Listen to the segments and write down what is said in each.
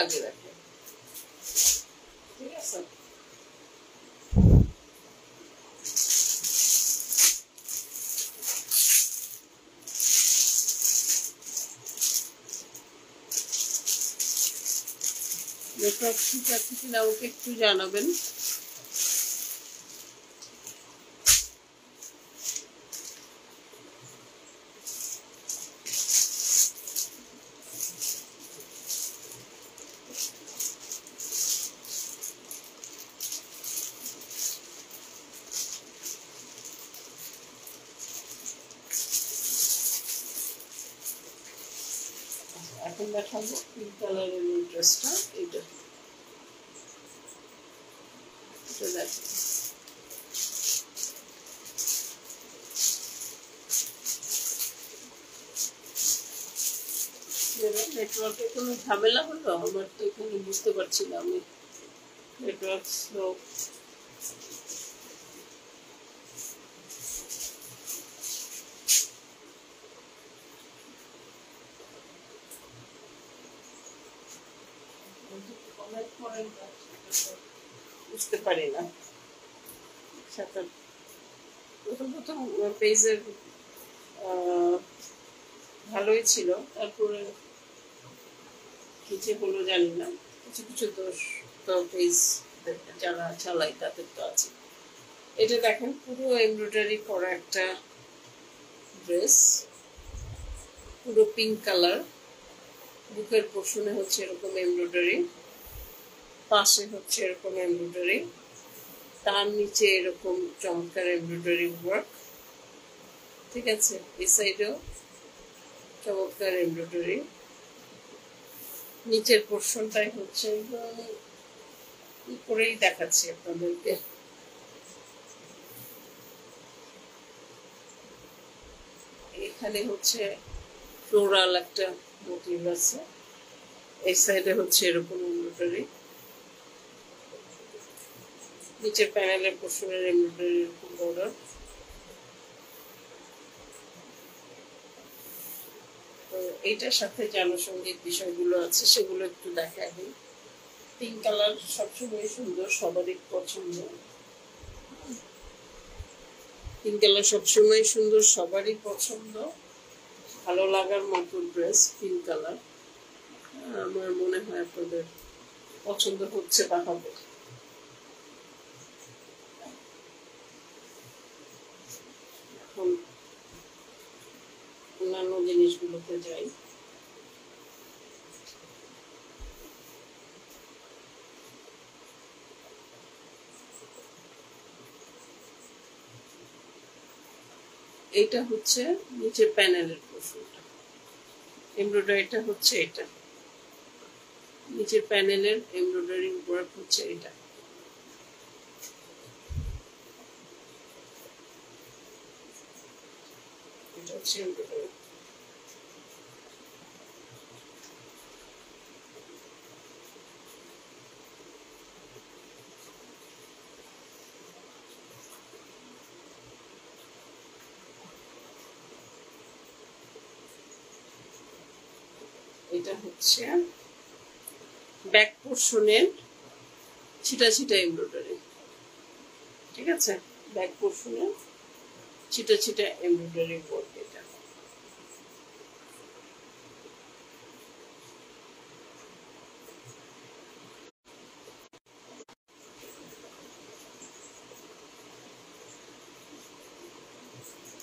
আগে রাখে, ঠিক আছে। নেটওয়ার্ক ঠিক আছে কিনা ওকে একটু জানাবেন। এখন দেখাবো পিঙ্ক কালারের এই ড্রেসটা, এটা দেখো। নেটওয়ার্কে কোনো ঝামেলা হলো? আমার তো এখানে বুঝতে পারছি না, আমি নেটওয়ার্ক স্লো। বুঝতে পারি না। প্রথম প্রথম পেজের ভালোই ছিল, তারপরে কিছু হলো জানি না, কিছু কিছু দোষ তো পেজ যারা চালায় তাদের তো আছে। এটা দেখেন পুরো এমব্রয়ডারি করা একটা ড্রেস, পুরো পিঙ্ক কালার। বুকের পোর্শনে হচ্ছে এরকম এমব্রয়ডারি, পাশে হচ্ছে এরকম এমব্রয়ডারি, তার নিচে এরকম চমৎকার এমব্রয়ডারি ওয়ার্ক, ঠিক আছে। এই সাইডেও চমৎকার এমব্রয়ডারি। নিচের পোর্শনটাই হচ্ছে করেই দেখাচ্ছি আপনাদেরকে। এখানে হচ্ছে ফ্লোরাল একটা মোটিভ আছে, এই সাইডে হচ্ছে এরকম এমব্রয়ডারি, নিচের প্যানেলের পোর্শনের এমব্রয়ডারি এরকম বর্ডার। তো এইটার সাথে যে আনুষঙ্গিক বিষয়গুলো আছে সেগুলো একটু দেখাই দিই। পিঙ্ক কালার সবসময় সুন্দর, সবারই পছন্দ। পিঙ্ক কালার সবসময় সুন্দর, সবারই পছন্দ, ভালো লাগার মতো ড্রেস পিঙ্ক কালার। আমার মনে হয় আপনাদের পছন্দ হচ্ছে বা হবে। এখন অন্যান্য জিনিসগুলোতে যাই। এইটা হচ্ছে নিচের প্যানেলের পোর্শনটা, এমব্রয়ডারিটা হচ্ছে এটা, নিচের প্যানেলের এমব্রয়ডারি ওয়ার্ক হচ্ছে এটা। এটা হচ্ছে এমব্রয়ডারি। এটা হচ্ছে ব্যাক পোর্শনের ছিটা ছিটা এমব্রয়ডারি, ঠিক আছে। ব্যাক পোর্শনের ছিটা ছিটা এমব্রয়ডারি ওয়ার্ক এটা।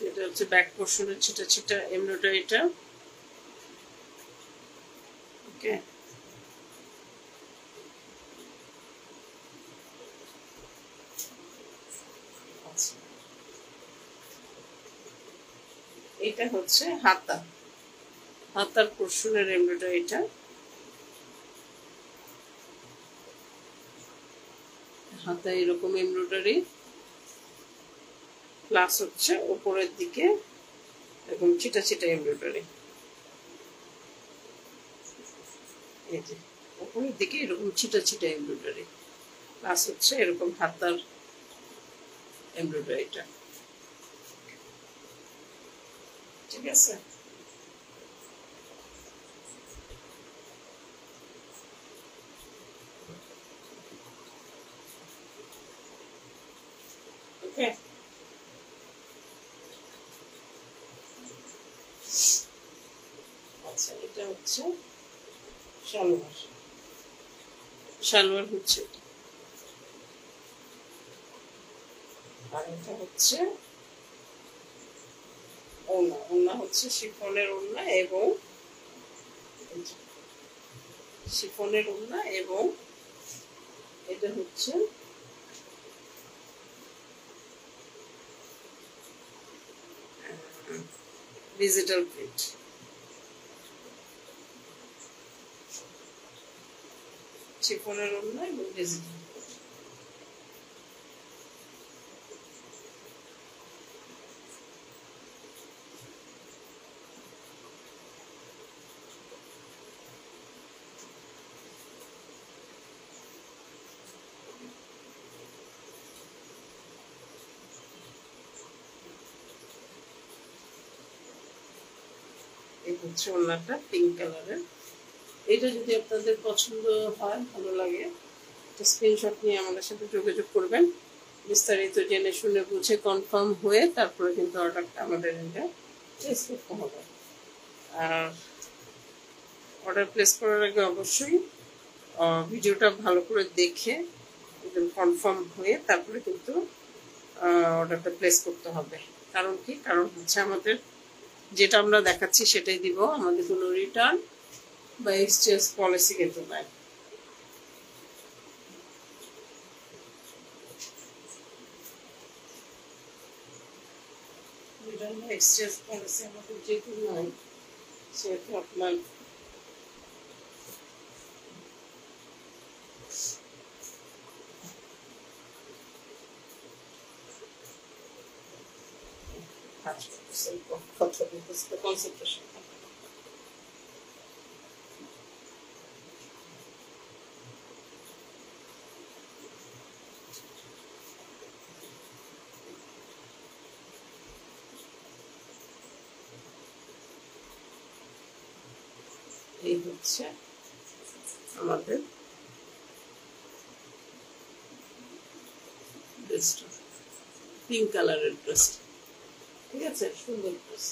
এটা হচ্ছে ব্যাক পোর্শনের ছিটা ছিটা এমব্রয়ডারিটা, ওকে। এটা হচ্ছে হাতা, হাতার পোর্শনের এমব্রয়ডারিটা, হাতা এরকম এমব্রয়ডারি, প্লাস হচ্ছে উপরের দিকে এরকম ছিটা ছিটা এমব্রয়ডারি। এই যে উপরের দিকে এরকম ছিটা ছিটা এমব্রয়ডারি, প্লাস হচ্ছে এরকম হাতার এমব্রয়ডারিটা, ঠিক আছে। ওকে, আচ্ছা এটা হচ্ছে সালোয়ার। সালোয়ার হচ্ছে, আর এটা হচ্ছে ওড়না। ওড়না হচ্ছে শিফনের ওড়না এবং শিফনের ওড়না, এবং এটা হচ্ছে ডিজিটাল প্রিন্ট। শিফনের ওড়না এবং ডিজিটাল। এই হচ্ছে ওড়নাটা পিঙ্ক কালারের। এটা যদি আপনাদের পছন্দ হয়, ভালো লাগে, একটা স্ক্রিনশট নিয়ে আমাদের সাথে যোগাযোগ করবেন। বিস্তারিত জেনে শুনে বুঝে কনফার্ম হয়ে তারপরে কিন্তু অর্ডারটা আমাদের এটা প্লেস করতে হবে। আর অর্ডার প্লেস করার আগে অবশ্যই ভিডিওটা ভালো করে দেখে একদম কনফার্ম হয়ে তারপরে কিন্তু অর্ডারটা প্লেস করতে হবে। কারণ কি, কারণ হচ্ছে আমাদের যেটা আমরা দেখাচ্ছি সেটাই দিব, আমাদের কোনো রিটার্ন বা এক্সচেঞ্জ পলিসি কিন্তু নাই। রিটার্ন বা এক্সচেঞ্জ পলিসি আমাদের যেহেতু নাই, সেহেতু আপনার কথা বলতে কনসেন্ট্রেশন। এই হচ্ছে আমাদের ড্রেসটা, পিঙ্ক কালারের ড্রেসটা। ঠিক আছে, সুন্দর ড্রেস।